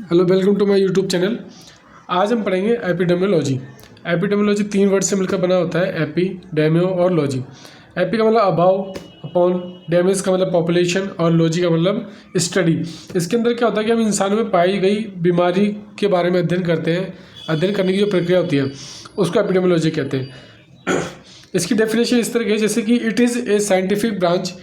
Hello, welcome to my YouTube channel. आज हम पढ़ेंगे एपिडेमियोलॉजी। एपिडेमियोलॉजी 3 वर्ड से मिलकर बना होता है, एपी, डेमियो और लॉजी। एपी का मतलब अबाव, अपॉन, डेमिस का मतलब पॉपुलेशन और लॉजी का मतलब स्टडी। इसके अंदर क्या होता है कि हम इंसानों में पाई गई बीमारी के बारे में अध्ययन करते हैं। अध्ययन करने की जो प्रक्रिया होती है उसको एपिडेमियोलॉजी कहते हैं। इसकी डेफिनेशन इस तरह की है जैसे कि it is A scientific branch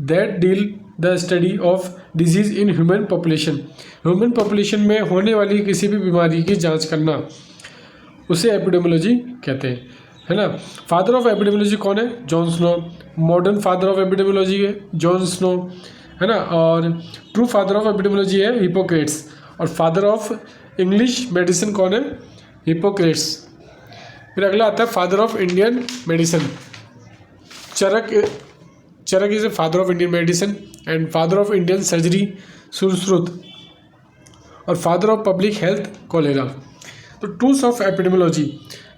that deal the study of disease in human population. Human population में होने वाली किसी भी बीमारी की जांच करना, उसे एपिडेमियोलॉजी कहते हैं, है ना। फादर ऑफ एपिडेमियोलॉजी कौन है? John Snow. Modern father of epidemiology है जॉन स्नो, है ना। और ट्रू फादर ऑफ एपिडेमियोलॉजी है हिपोक्रेट्स। और फादर ऑफ इंग्लिश मेडिसिन कौन है? हिपोक्रेट्स। फिर अगला आता है father of Indian medicine, Charaka is a father of Indian medicine. And father of Indian surgery Sushruta. और father of public health cholera. तो टूल्स ऑफ एपिडेमियोलॉजी,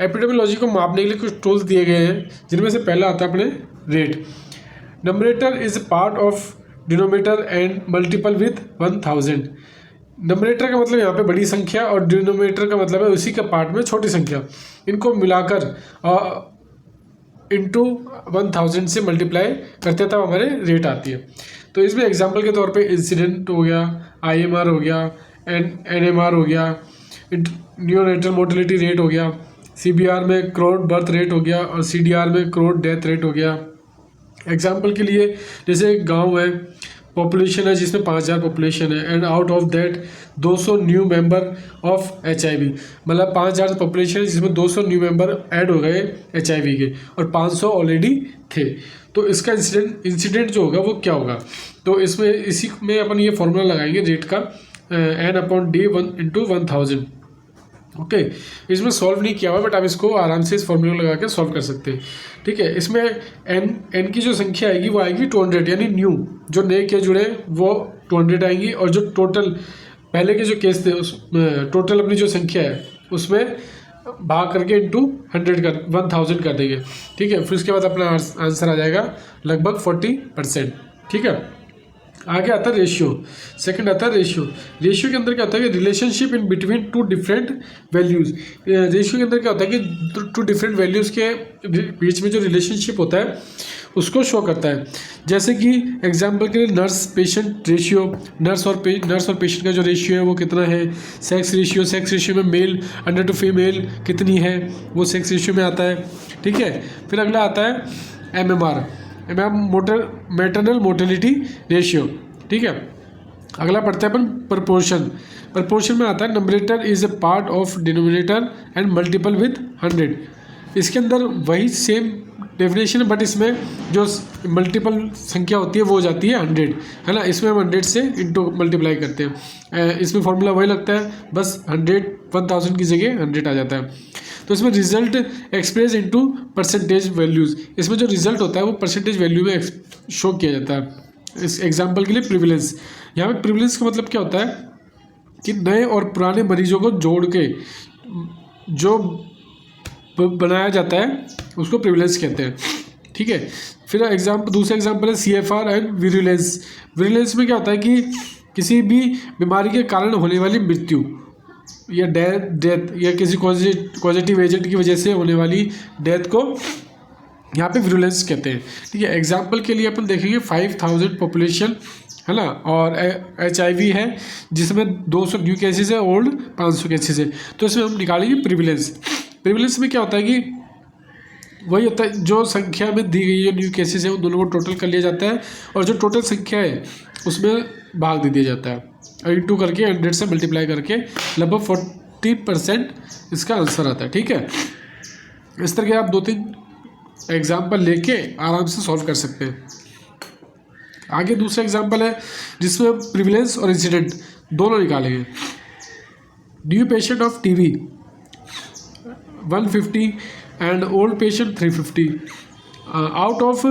एपिडेमियोलॉजी को मापने के लिए कुछ टूल्स दिए गए हैं, जिनमें से पहला आता है अपने rate. Numerator is part of denominator and multiple with 1000। Numerator का मतलब यहाँ पे बड़ी संख्या और डिनोमिनेटर का मतलब है उसी के पार्ट में छोटी संख्या। इनको मिलाकर इंटू 1000 से मल्टीप्लाई करते तब हमारे रेट आती है। तो इसमें एग्जांपल के तौर पे इंसिडेंट हो गया, IMR हो गया, NMR हो गया, न्यूनेटल मोर्टेलिटी रेट हो गया, CBR में क्रोड बर्थ रेट हो गया और CDR में क्रोड डेथ रेट हो गया। एग्जांपल के लिए जैसे एक गांव है, पॉपुलेशन है जिसमें 5000 पॉपुलेशन है, and out of that 200 new member of HIV। मतलब 5000 पॉपुलेशन है जिसमें 200 न्यू मेंबर ऐड हो गए HIV के, और 500 ऑलरेडी थे। तो इसका इंसिडेंट जो होगा वो क्या होगा? तो इसमें इसी में अपन ये फॉर्मूला लगाएंगे रेट का, N/D 1/1000। ओके, इसमें सॉल्व नहीं किया हुआ, बट आप इसको आराम से इस फॉर्मूला लगा के सॉल्व कर सकते हैं। ठीक है, इसमें n की जो संख्या आएगी वो आएगी 200, यानी न्यू जो नए केस जुड़े वो 200 आएंगी, और जो टोटल पहले के जो केस थे उस टोटल अपनी जो संख्या है उसमें भाग करके इंटू 1000 कर देंगे। ठीक है, फिर उसके बाद अपना आंसर आ जाएगा लगभग 40%। ठीक है, आगे आता है रेशियो। सेकंड आता है रेशियो। रेशियो के अंदर क्या होता है कि relationship in between two different values. Ratio के अंदर क्या होता है कि टू डिफरेंट वैल्यूज़ के बीच में जो रिलेशनशिप होता है उसको शो करता है। जैसे कि एग्जांपल के लिए नर्स पेशेंट रेशियो, नर्स और पेशेंट का जो रेशियो है वो कितना है। सेक्स रेशियो में मेल अंडर टू फीमेल कितनी है वो सेक्स रेशियो में आता है। ठीक है, फिर अगला आता है MMR, मैटरनल मोर्टेलिटी रेशियो। ठीक है, अगला पढ़ते हैं अपन प्रपोर्शन में आता है numerator is a part of denominator and multiple with 100। इसके अंदर वही सेम डेफिनेशन है, बट इसमें जो मल्टीपल संख्या होती है वो हो जाती है 100, है ना। इसमें हम 100 से इंटू मल्टीप्लाई करते हैं। इसमें फॉर्मूला वही लगता है, बस 1000 की जगह 100 आ जाता है। तो इसमें result express into percentage values, इसमें जो रिजल्ट होता है वो परसेंटेज वैल्यू में शो किया जाता है। इस एग्जांपल के लिए प्रिविलेंस, यहाँ पे प्रिविलेंस का मतलब क्या होता है कि नए और पुराने मरीजों को जोड़ के जो बनाया जाता है उसको प्रिविलेंस कहते हैं। ठीक है, फिर दूसरा एग्जाम्पल है CFR एंड विरुलेंस। विरुलेंस में क्या होता है कि किसी भी बीमारी के कारण होने वाली मृत्यु या डेथ या किसी पॉजिटिव एजेंट की वजह से होने वाली डेथ को यहाँ पे विरुलेंस कहते हैं। ठीक है, एग्जांपल के लिए अपन देखेंगे 5000 पॉपुलेशन, है ना, और HIV है जिसमें 200 न्यू केसेस है, ओल्ड 500 केसेस है। तो इसमें हम निकालेंगे प्रिविलेंस में क्या होता है कि वही होता है जो संख्या में दी गई जो न्यू केसेस है उन दोनों को टोटल कर लिया जाता है, और जो टोटल संख्या है उसमें भाग दे दिया जाता है, और इंटू करके 100 से मल्टीप्लाई करके लगभग 40% इसका आंसर आता है। ठीक है, इस तरह के आप 2-3 एग्जाम्पल लेके आराम से सॉल्व कर सकते हैं। आगे दूसरा एग्जाम्पल है जिसमें प्रिविलेंस और इंसिडेंट दोनों निकालेंगे। New patient of TB 150 and old patient 350। Out of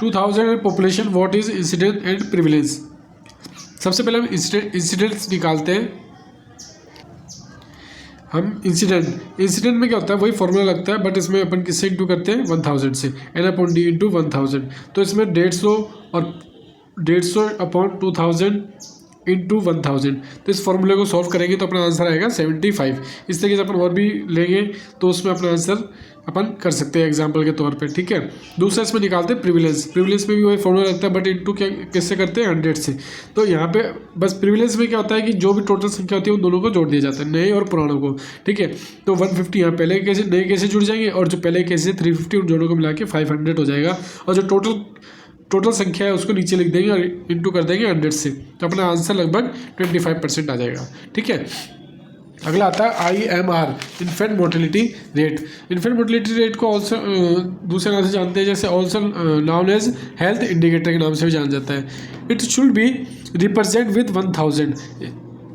2000 population what is incident and prevalence. सबसे पहले हम इंसिडेंट्स निकालते हैं। हम इंसिडेंट में क्या होता है वही फॉर्मूला लगता है, बट इसमें अपन किससे इंटू करते हैं 1000 से, N/D इंटू 1000। तो इसमें 150 और 150 अपॉन 2000 इंटू 1000। तो इस फॉर्मूले को सॉल्व करेंगे तो अपना आंसर आएगा 75। इस तरीके से अपन और भी लेंगे तो उसमें अपना आंसर अपन कर सकते हैं एग्जाम्पल के तौर पे, ठीक है। दूसरा इसमें निकालते हैं प्रिविलेंस। प्रिविलेंस में भी वही फॉर्मूला लगता है, बट इंटू क्या किससे करते हैं, 100 से। तो यहाँ पे बस प्रिविलेंस में क्या होता है कि जो भी टोटल संख्या होती है उन दोनों को जोड़ दिया जाता है, नए और पुरानों को, ठीक है। तो 150 यहाँ पहले के केसेस, नए केसेस जुड़ जाएंगे, और जो पहले केसेस है 350, उन दोनों को मिला के 500 हो जाएगा। और जो टोटल संख्या है उसको नीचे लिख देंगे और इंटू कर देंगे 100 से, तो अपना आंसर लगभग 25% आ जाएगा, ठीक है। अगला आता है IMR, infant mortality rate. Infant mortality rate को ऑल्सो दूसरे नाम से जानते हैं, जैसे also known as health indicator के नाम से भी जाना जाता है। It should be represent with 1000।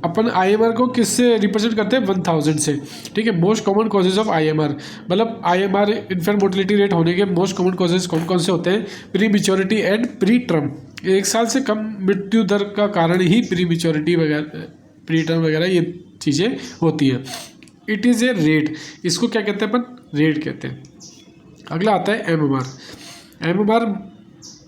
अपन IMR को किससे रिप्रेजेंट करते हैं, 1000 से, ठीक है। Most common causes of IMR, मतलब IMR इन्फेंट मोर्टेलिटी रेट होने के मोस्ट कॉमन कॉजेज कौन कौन से होते हैं, pre maturity and pre term. 1 साल से कम मृत्यु दर का कारण ही प्री मेच्योरिटी वगैरह, प्री टर्म वगैरह ये चीज़ें होती हैं। इट इज़ ए रेट, इसको क्या कहते हैं अपन, रेट कहते हैं। अगला आता है MMR। MMR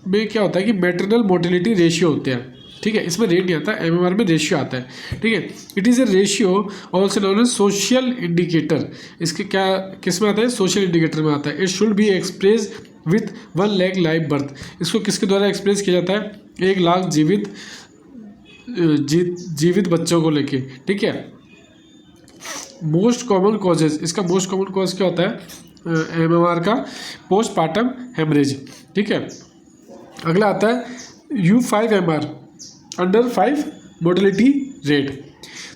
में क्या होता है कि मैटरनल मोर्टेलिटी रेशियो होते हैं, ठीक है। इसमें रेट नहीं आता, MMR में रेशियो आता है, ठीक है। It is a ratio also known as social indicator. इसके क्या किस में आता है, सोशल इंडिकेटर में आता है। It should be express with 1 lakh live birth. इसको किसके द्वारा एक्सप्रेस किया जाता है, 1 लाख जीवित बच्चों को लेके, ठीक है। मोस्ट कॉमन कॉजेज, इसका मोस्ट कॉमन कॉज क्या होता है MMR का, पोस्टपार्टम हेमरेज, ठीक है। अगला आता है U5MR, अंडर 5 मोर्टेलिटी रेट।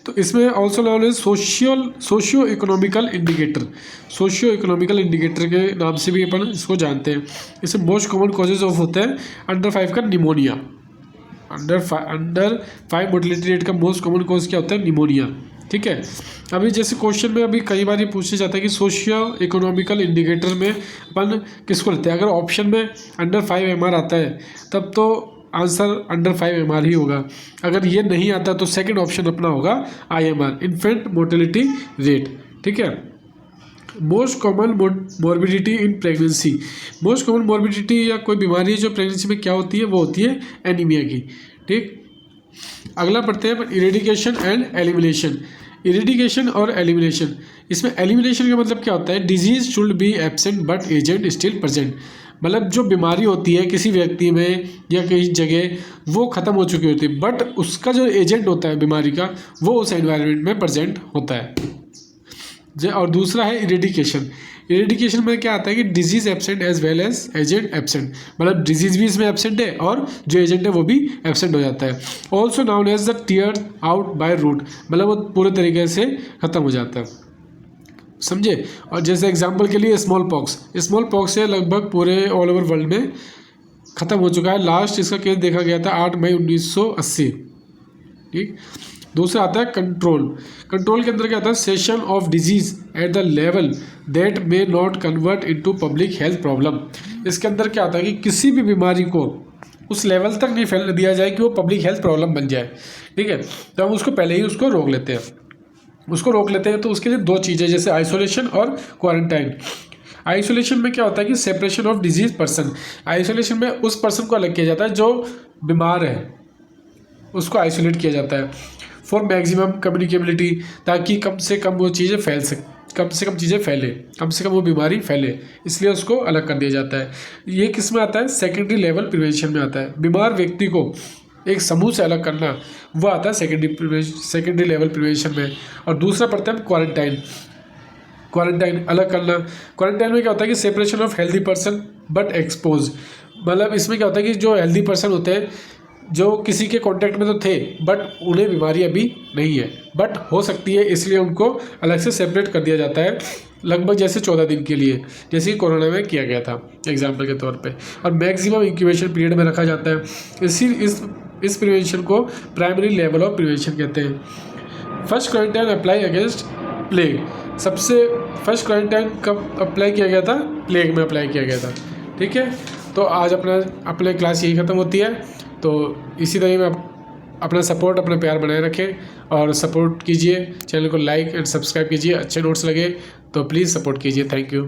तो इसमें also known as socio economical indicator. Socio economical indicator के नाम से भी अपन इसको जानते हैं। इसमें मोस्ट कॉमन कॉजेज ऑफ होते हैं अंडर 5 का निमोनिया। अंडर 5 मोर्टेलिटी रेट का मोस्ट कॉमन कॉज क्या होता है, निमोनिया, ठीक है। अभी जैसे क्वेश्चन में अभी कई बार ये पूछा जाता है कि सोशियो इकोनॉमिकल इंडिकेटर में अपन किसको लेते हैं। अगर ऑप्शन में अंडर 5 MR आता है तब तो आंसर अंडर 5 MR ही होगा। अगर ये नहीं आता तो सेकंड ऑप्शन अपना होगा IMR, इन्फेंट मोर्टेलिटी रेट, ठीक है। Most common morbidity in pregnancy. Most common morbidity या कोई बीमारी जो प्रेगनेंसी में क्या होती है, वो होती है एनीमिया की, ठीक। अगला पढ़ते हैं इरेडिकेशन एंड एलिमिनेशन। इरेडिकेशन और एलिमिनेशन, इसमें एलिमिनेशन का मतलब क्या होता है, disease should be absent but agent still present. मतलब जो बीमारी होती है किसी व्यक्ति में या किसी जगह, वो ख़त्म हो चुकी होती है, बट उसका जो एजेंट होता है बीमारी का, वो उस एनवायरनमेंट में प्रेजेंट होता है। और दूसरा है इरेडिकेशन। इरेडिकेशन में क्या आता है कि disease absent as well as agent absent, मतलब डिजीज भी इसमें एब्सेंट है और जो एजेंट है वो भी एब्सेंट हो जाता है। Also known as the tear out by root, मतलब वो पूरे तरीके से ख़त्म हो जाता है, समझे। और जैसे एग्जांपल के लिए स्मॉल पॉक्स से लगभग पूरे ऑल ओवर वर्ल्ड में ख़त्म हो चुका है। लास्ट इसका केस देखा गया था 8 मई 1980, ठीक। दूसरा आता है कंट्रोल के अंदर क्या आता है, session of disease at the level that may not convert into public health problem. इसके अंदर क्या आता है कि किसी भी बीमारी को उस लेवल तक नहीं फैलने दिया जाए कि वो पब्लिक हेल्थ प्रॉब्लम बन जाए, ठीक है। तो हम उसको पहले ही उसको रोक लेते हैं। तो उसके लिए 2 चीज़ें, जैसे आइसोलेशन और क्वारंटाइन। आइसोलेशन में क्या होता है कि separation of disease person. Isolation में उस पर्सन को अलग किया जाता है जो बीमार है, उसको आइसोलेट किया जाता है फॉर मैक्सिमम कम्युनिकेबिलिटी, ताकि कम से कम वो चीज़ें फैले, कम से कम वो बीमारी फैले, इसलिए उसको अलग कर दिया जाता है। ये किस में आता है, सेकेंडरी लेवल प्रिवेंशन में आता है। बीमार व्यक्ति को एक समूह से अलग करना, वो आता है सेकेंडरी लेवल प्रिवेंशन में। और दूसरा पड़ता है क्वारंटाइन अलग करना। क्वारंटाइन में क्या होता है कि separation of healthy person but expose, मतलब इसमें क्या होता है कि जो हेल्दी पर्सन होते हैं, जो किसी के कांटेक्ट में तो थे बट उन्हें बीमारी अभी नहीं है, बट हो सकती है, इसलिए उनको अलग से सेपरेट कर दिया जाता है, लगभग जैसे 14 दिन के लिए, जैसे कि कोरोना में किया गया था एग्जाम्पल के तौर पे। और मैक्सिमम इंक्यूबेशन पीरियड में रखा जाता है। इस प्रिवेंशन को प्राइमरी लेवल ऑफ प्रिवेंशन कहते हैं। First quarantine apply against plague. सबसे फर्स्ट क्वारंटाइन कब अप्लाई किया गया था, प्लेग में अप्लाई किया गया था, ठीक है। तो आज अपने क्लास यही ख़त्म होती है। तो इसी तरह में अपना सपोर्ट, अपना प्यार बनाए रखें और सपोर्ट कीजिए, चैनल को लाइक एंड सब्सक्राइब कीजिए। अच्छे नोट्स लगे तो प्लीज़ सपोर्ट कीजिए। Thank you.